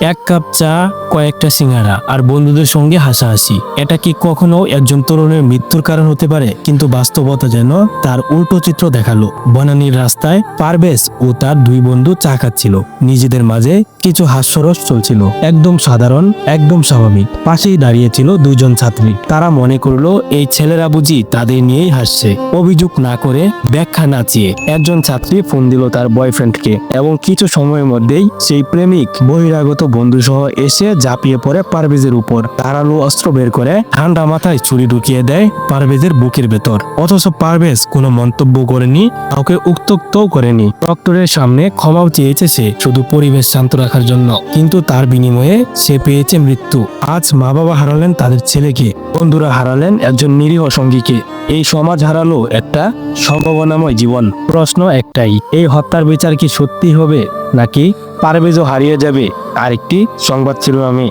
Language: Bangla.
এক কাপ চা, কয়েকটা সিঙ্গারা আর বন্ধুদের সঙ্গে হাসাহাসি। এটা কি কখনো একজন তরুণের মৃত্যুর কারণ হতে পারে? কিন্তু বাস্তবতা যেন তার উল্টো চিত্র দেখালো। বনানীর রাস্তায় পারভেজ ও তার দুই বন্ধু চা খাচ্ছিল। নিজেদের মাঝে কিছু হাস্যরস চলছিল। একদম সাধারণ, একদম স্বাভাবিক। পাশেই দাঁড়িয়েছিল দুজন ছাত্রী। তারা মনে করলো এই ছেলেরা বুঝি তাদের নিয়েই হাসছে। অভিযোগ না করে, ব্যাখ্যা না চেয়ে একজন ছাত্রী ফোন দিল তার বয়ফ্রেন্ডকে এবং কিছু সময়ের মধ্যেই সেই প্রেমিক বহিরাগত বন্ধু সহ এসে ঝাঁপিয়ে পড়ে পারভেজের উপর। ধারালো অস্ত্র বের করে ঠান্ডা মাথায় ছুরি ঢুকিয়ে দেয় পারভেজের বুকের ভেতর। অথচ পারভেজ কোনো মন্তব্য করেনি, কাউকে উত্ত্যক্তও করেনি। ডক্টরের সামনে ক্ষমাও চেয়েছে সে, শুধু পরিবেশ শান্ত রাখার জন্য। কিন্তু তার বিনিময়ে সে পেয়েছে মৃত্যু। আজ মা বাবা হারালেন তাদের ছেলেকে, বন্ধুরা হারালেন একজন নিরীহ সঙ্গীকে। এই সমাজ হারালো একটা সম্ভাবনাময় জীবন। প্রশ্ন একটাই, এই হত্যার বিচার কি সত্যি হবে নাকি পারভেজও হারিয়ে যাবে? আরেকটি সংবাদ শিরোনামে।